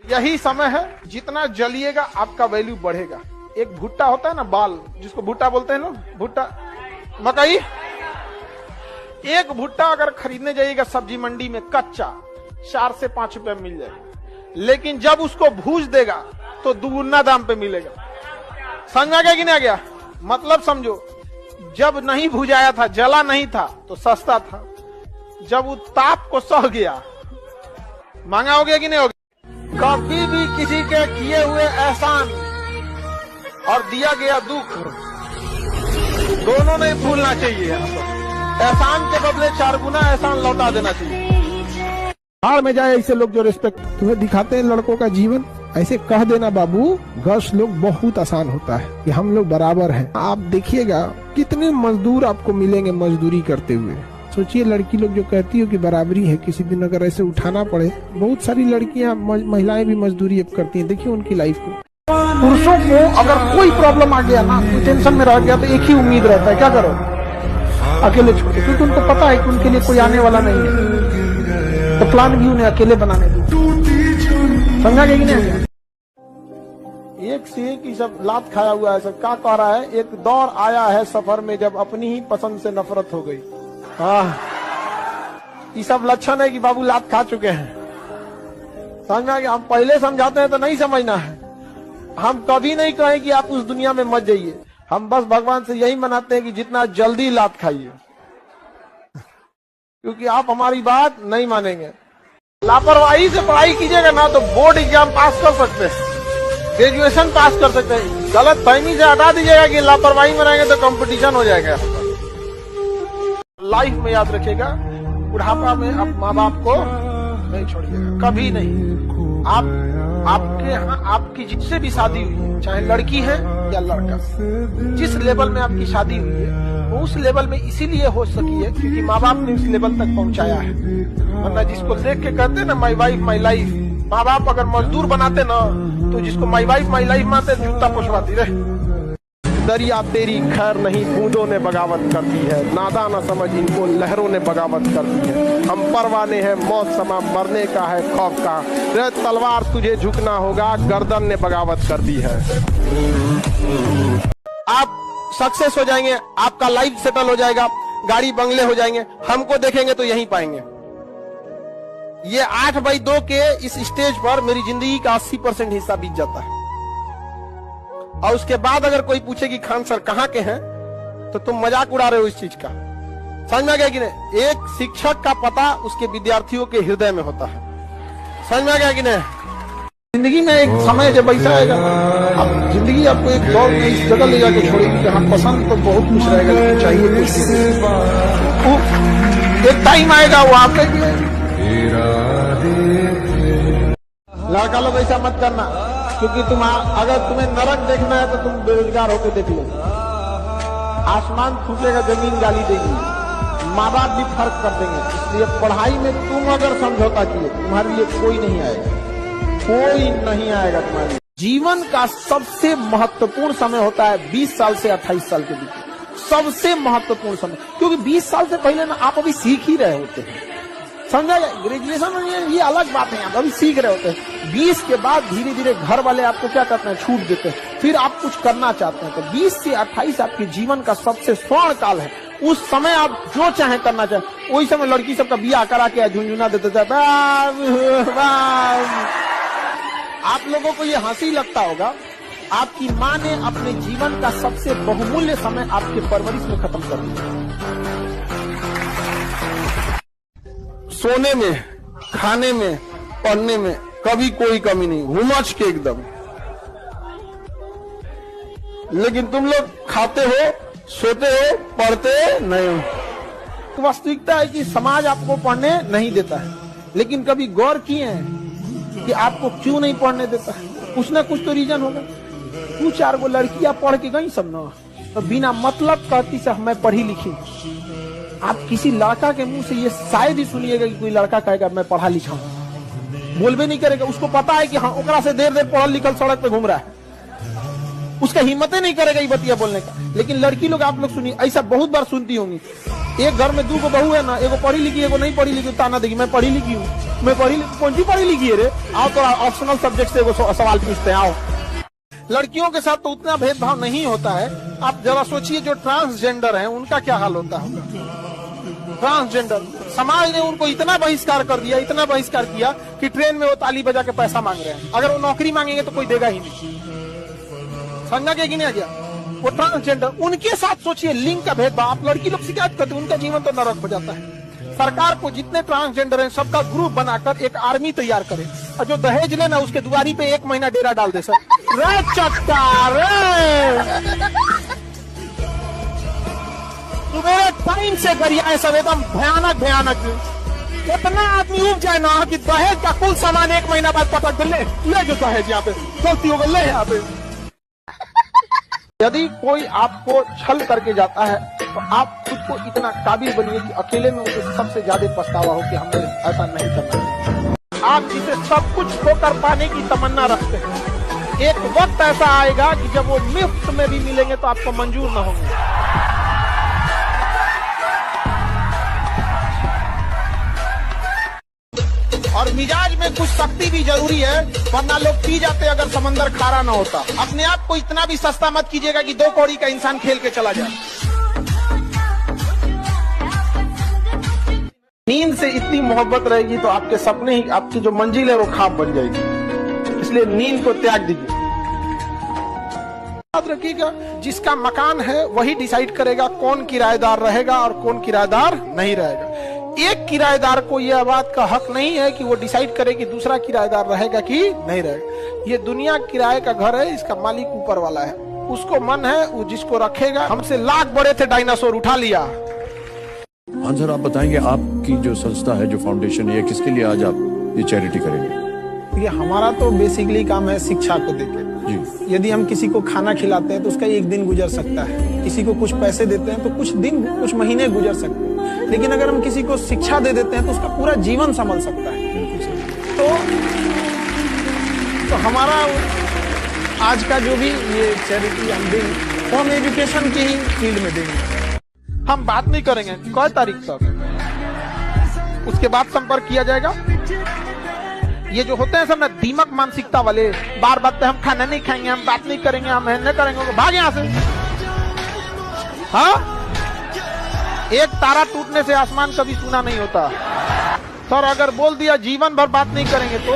यही समय है, जितना जलिएगा आपका वैल्यू बढ़ेगा। एक भुट्टा होता है ना, बाल, जिसको भुट्टा बोलते हैं लोग, भुट्टा मकई। एक भुट्टा अगर खरीदने जाइएगा सब्जी मंडी में कच्चा 4 से 5 रुपए मिल जाएगा, लेकिन जब उसको भूज देगा तो दुगुना दाम पे मिलेगा। समझ में आ गया कि नहीं आ गया? मतलब समझो, जब नहीं भुजाया था, जला नहीं था तो सस्ता था, जब वो ताप को सह गया महंगा हो गया कि नहीं हो गया? कभी भी किसी के किए हुए एहसान और दिया गया दुख दोनों नहीं भूलना चाहिए। एहसान के बदले 4 गुना एहसान लौटा देना चाहिए। बाहर में जाए ऐसे लोग जो रिस्पेक्ट तुम्हें दिखाते हैं लड़कों का जीवन, ऐसे कह देना बाबू गर्ल्स लोग बहुत आसान होता है कि हम लोग बराबर हैं। आप देखिएगा कितने मजदूर आपको मिलेंगे मजदूरी करते हुए। सोचिए लड़की लोग जो कहती हो कि बराबरी है, किसी दिन अगर ऐसे उठाना पड़े, बहुत सारी लड़कियां महिलाएं भी मजदूरी अब करती हैं। देखिए उनकी लाइफ को। पुरुषों को अगर कोई प्रॉब्लम आ गया ना, कोई टेंशन में रह गया, तो एक ही उम्मीद रहता है, क्या करो, अकेले छोड़ो, क्योंकि उनको पता है कि उनके लिए कोई आने वाला नहीं है, तो प्लान भी उन्हें अकेले बनाने दो। समझा गया कि नहीं? एक से एक ही सब लात खाया हुआ है। सब क्या कह रहा है, एक दौर आया है सफर में जब अपनी ही पसंद से नफरत हो गई। ये सब लक्षण है कि बाबू लात खा चुके हैं। समझ में आ गया? हम पहले समझाते हैं तो नहीं समझना है। हम कभी नहीं कहें कि आप उस दुनिया में मत जाइए, हम बस भगवान से यही मनाते हैं कि जितना जल्दी लात खाइए, क्योंकि आप हमारी बात नहीं मानेंगे। लापरवाही से पढ़ाई कीजिएगा ना तो बोर्ड एग्जाम पास कर सकते हैं, ग्रेजुएशन पास कर सकते हैं। गलत फहमी से हटा दीजिएगा कि लापरवाही बनाएंगे तो कंपटीशन हो जाएगा। लाइफ में याद रखिएगा, बुढ़ापा में आप माँ बाप को नहीं छोड़िएगा, कभी नहीं। आपके यहाँ आपकी जिससे भी शादी हुई है, चाहे लड़की है या लड़का, जिस लेवल में आपकी शादी हुई है वो उस लेवल में इसीलिए हो सकी है क्योंकि माँ बाप ने उस लेवल तक पहुंचाया है। वरना जिसको देख के कहते ना माई वाइफ माई लाइफ, माँ बाप अगर मजदूर बनाते ना तो जिसको माई वाइफ माई लाइफ मानते जूता पुछवाती रहे। दरिया तेरी खैर नहीं बूंदों ने बगावत कर दी है, नादा न समझ इनको लहरों ने बगावत कर दी है। हम परवाने हैं मौत समा मरने का है खौफ का, रे तलवार तुझे झुकना होगा गर्दन ने बगावत कर दी है। आप सक्सेस हो जाएंगे, आपका लाइफ सेटल हो जाएगा, गाड़ी बंगले हो जाएंगे, हमको देखेंगे तो यहीं पाएंगे। ये 8/2 के इस स्टेज पर मेरी जिंदगी का 80% हिस्सा बीत जाता है। और उसके बाद अगर कोई पूछे कि खान सर कहाँ के हैं तो तुम मजाक उड़ा रहे हो इस चीज का। समझ में आ गया कि नहीं? एक शिक्षक का पता उसके विद्यार्थियों के हृदय में होता है। समझ में आ गया कि नहीं? जिंदगी में एक समय जब ऐसा आएगा, अब जिंदगी आपको एक दौर में इस जगह ले जाकर छोड़ेगी जहाँ पसंद तो बहुत कुछ रहेगा, लेकिन चाहिए कुछ। एक टाइम आएगा वहां पे लड़का लोग ऐसा मत करना, क्योंकि अगर तुम्हें नरक देखना है तो तुम बेरोजगार होकर देख लो। आसमान फूटेगा, जमीन गाली देगी, माँ बाप भी फर्क कर देंगे। इसलिए पढ़ाई में तुम अगर समझौता किए, तुम्हारे लिए कोई नहीं आएगा, कोई नहीं आएगा तुम्हारे लिए। जीवन का सबसे महत्वपूर्ण समय होता है 20 साल से 28 साल के बीच, सबसे महत्वपूर्ण समय। क्योंकि 20 साल से पहले ना आप अभी सीख ही रहे होते हैं। समझा? ग्रेजुएशन में ये अलग बात है, आप अभी सीख रहे होते हैं। 20 के बाद धीरे धीरे घर वाले आपको क्या करते हैं, छूट देते हैं, फिर आप कुछ करना चाहते हैं। तो 20 से 28 आपके जीवन का सबसे स्वर्ण काल है। उस समय आप जो चाहे करना चाहे। वही समय लड़की सबका बियाह करा के झुंझुना देते थे। आप लोगों को ये हंसी लगता होगा, आपकी माँ ने अपने जीवन का सबसे बहुमूल्य समय आपके परवरिश में खत्म कर दिया। सोने में, खाने में, पढ़ने में कभी कोई कमी नहीं, हुमच के एकदम। लेकिन तुम लोग खाते हो, सोते हो, पढ़ते नहीं हो। वास्तविकता है कि समाज आपको पढ़ने नहीं देता है, लेकिन कभी गौर किए हैं कि आपको क्यों नहीं पढ़ने देता है? कुछ ना कुछ तो रीजन होगा। 2-4 गो लड़कियां पढ़ के गई सब ना, तो बिना मतलब कहती से मैं पढ़ी लिखी। आप किसी लड़का के मुंह से ये शायद ही सुनिएगा कि कोई लड़का कहेगा मैं पढ़ा लिखा हूं, बोलबे नहीं करेगा। उसको पता है कि हाँ ओकरा से देर पढ़ल लिखल सड़क पे घूम रहा है, उसका हिम्मत नहीं करेगा ये बतिया बोलने का। लेकिन लड़की लोग, आप लोग सुनिए, ऐसा बहुत बार सुनती होंगी, एक घर में 2 गो बहू है ना, एगो पढ़ी लिखी एगो नहीं पढ़ी लिखी, ताना देगी मैं पढ़ी लिखी हूँ, मैं कौन सी पढ़ी लिखी है रे। आओ तो ऑप्शनल सब्जेक्ट से एगो सवाल पूछते हैं, आओ। लड़कियों के साथ तो उतना भेदभाव नहीं होता है। आप जरा सोचिए जो ट्रांसजेंडर हैं उनका क्या हाल होता होगा। ट्रांसजेंडर समाज ने उनको इतना बहिष्कार कर दिया, इतना बहिष्कार किया कि ट्रेन में वो ताली बजा के पैसा मांग रहे हैं। अगर वो नौकरी मांगेंगे तो कोई देगा ही नहीं। समझा के कि नहीं आ गया। वो ट्रांसजेंडर, उनके साथ सोचिए लिंग का भेदभाव। आप लड़की लोग शिकायत करते हैं, उनका जीवन तो नरक हो जाता है। सरकार को जितने ट्रांसजेंडर हैं सबका ग्रुप बनाकर एक आर्मी तैयार करे, और जो दहेज लेना उसके दुआरी पे 1 महीना डेरा डाल दे। सर रे चट्टा रे, मेरे टाइम से गरियाएं सब एकदम भयानक भयानक। इतना आदमी उग जाए ना कि दहेज का कुल सामान 1 महीना बाद पटक दे, ले जो दहेज यहाँ पे गलती हो गई, ले यहाँ पे। यदि कोई आपको छल करके जाता है तो आप खुद को इतना काबिल बनिए कि अकेले में उसे सबसे ज्यादा पछतावा हो कि हमने ऐसा नहीं करना। आप जिसे सब कुछ खोकर पाने की तमन्ना रखते हैं, एक वक्त ऐसा आएगा कि जब वो मुफ्त में भी मिलेंगे तो आपको मंजूर न होंगे। और मिजाज में कुछ सख्ती भी जरूरी है, वरना लोग पी जाते अगर समंदर खारा ना होता। अपने आप को इतना भी सस्ता मत कीजिएगा कि 2 कौड़ी का इंसान खेल के चला जाए। नींद से इतनी मोहब्बत रहेगी तो आपके सपने ही, आपकी जो मंजिल है वो ख्वाब बन जाएगी। इसलिए नींद को त्याग दीजिए। याद रखिएगा, जिसका मकान है वही डिसाइड करेगा कौन किराएदार रहेगा और कौन किराएदार नहीं रहेगा। एक किराएदार को यह बात का हक नहीं है कि वो डिसाइड करे कि दूसरा किराएदार रहेगा कि नहीं रहेगा। ये दुनिया किराए का घर है, इसका मालिक ऊपर वाला है। उसको मन है वो जिसको रखेगा। हमसे लाख बड़े थे डायनासोर, उठा लिया। हाँ सर, आप बताएंगे आपकी जो संस्था है, जो फाउंडेशन है, किसके लिए आज आप ये चैरिटी करेंगे? ये हमारा तो बेसिकली काम है शिक्षा को देके जी। यदि हम किसी को खाना खिलाते हैं तो उसका 1 दिन गुजर सकता है, किसी को कुछ पैसे देते हैं तो कुछ दिन कुछ महीने गुजर सकते हैं, लेकिन अगर हम किसी को शिक्षा दे देते हैं तो उसका पूरा जीवन संभल सकता है। तो हमारा आज का जो भी ये चैरिटी हम देंगे तो हम एजुकेशन की ही फील्ड में देंगे। हम बात नहीं करेंगे 1 तारीख तक, उसके बाद संपर्क किया जाएगा। ये जो होते हैं सब ना दीमक मानसिकता वाले, बार बार पे हम खाना नहीं खाएंगे, हम बात नहीं करेंगे, हम नहीं करेंगे, भाग यहाँ से। हाँ, एक तारा टूटने से आसमान कभी सुना नहीं होता। सर अगर बोल दिया जीवन भर बात नहीं करेंगे, तो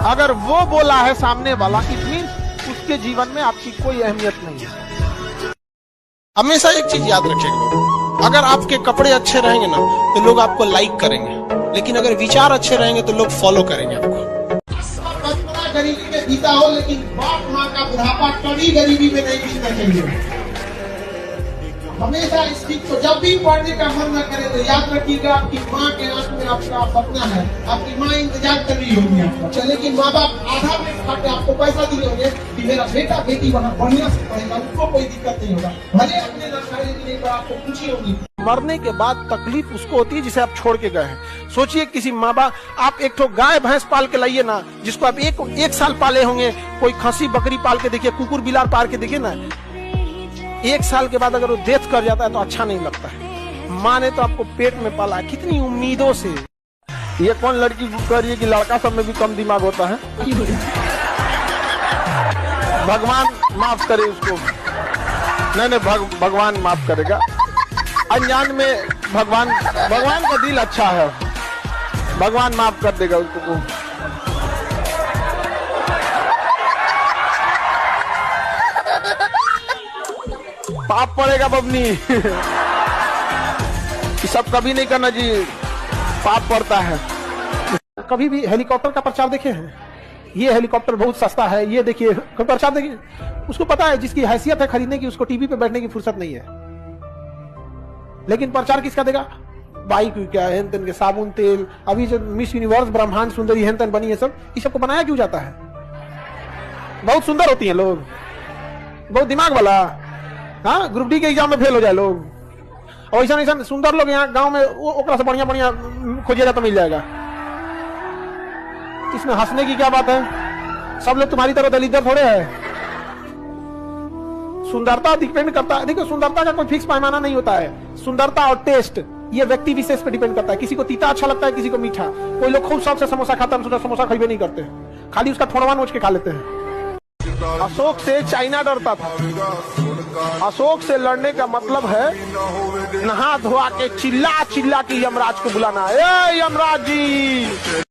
अगर वो बोला है सामने वाला, इट मींस उसके जीवन में आपकी कोई अहमियत नहीं है। हमेशा एक चीज याद रखिएगा, अगर आपके कपड़े अच्छे रहेंगे ना तो लोग आपको लाइक करेंगे, लेकिन अगर विचार अच्छे रहेंगे तो लोग फॉलो करेंगे आपको। बचपना गरीबी में बीता हो, लेकिन बाप माँ का बुढ़ापा कभी गरीबी में नहीं बीतना चाहिए। हमेशा इस चीज को जब भी पढ़ने का मन न करे तो याद रखिएगा, आपकी माँ के आंख में आपका सपना है, आपकी माँ इंतजार कर रही होगी आपका। लेकिन माँ बाप आधा पेट खा के आपको पैसा दिए होंगे कि मेरा बेटा बेटी वहाँ बढ़िया से पढ़ेगा, उसको कोई दिक्कत नहीं होगा, भले अपने न खाए लेकिन एक बार आपको खुशी होगी। मरने के बाद तकलीफ उसको होती है जिसे आप छोड़ के गए हैं। सोचिए किसी माँ बाप, आप एक ठो गाय भैंस पाल के लाइए ना, जिसको आप एक साल पाले होंगे, कोई खसी बकरी पाल के देखिए, कुकुर बिलार पाल के देखिए ना, 1 साल के बाद अगर वो डेथ कर जाता है तो अच्छा नहीं लगता है। माँ ने तो आपको पेट में पाला, कितनी उम्मीदों से। ये कौन लड़की कह रही है कि लड़का सब में भी कम दिमाग होता है? भगवान माफ करे उसको। नहीं, भगवान माफ करेगा। अनजान में भगवान का दिल अच्छा है, भगवान माफ कर देगा उसको। पाप पड़ेगा बबनी। ये सब कभी नहीं करना जी, पाप पड़ता है। कभी भी हेलीकॉप्टर का प्रचार देखे हैं? ये हेलीकॉप्टर बहुत सस्ता है, ये देखिए प्रचार देखिए। उसको पता है जिसकी हैसियत है खरीदने की, उसको टीवी पे बैठने की फुर्सत नहीं है, लेकिन प्रचार किसका देगा? बाइक क्या है, हेन के साबुन तेल, अभी जो मिस यूनिवर्स ब्रह्मांड सुंदरी हेन बनी है, सब ये सबको बनाया क्यों जाता है? बहुत सुंदर होती हैं लोग, बहुत दिमाग वाला। हाँ, ग्रुप डी के एग्जाम में फेल हो जाए लोग, और ऐसा सुंदर लोग यहाँ गांव में ओकरा से बढ़िया बढ़िया खोजिएगा तो मिल जाएगा। इसमें हंसने की क्या बात है? सब लोग तुम्हारी तरह दलित थोड़े है। सुंदरता डिपेंड करता है, देखो सुंदरता का कोई फिक्स पैमाना नहीं होता है। सुंदरता और टेस्ट ये व्यक्ति विशेष पे डिपेंड करता है। किसी को तीता अच्छा लगता है, किसी को मीठा। कोई लोग खूब शौक से समोसा खाता है, समोसा खाइबे नहीं करते, खाली उसका ठोड़वा नोच के खा लेते हैं। अशोक से चाइना डरता था। अशोक से लड़ने का मतलब है नहा धोआ के चिल्ला चिल्ला के यमराज को बुलाना, ए यमराज जी।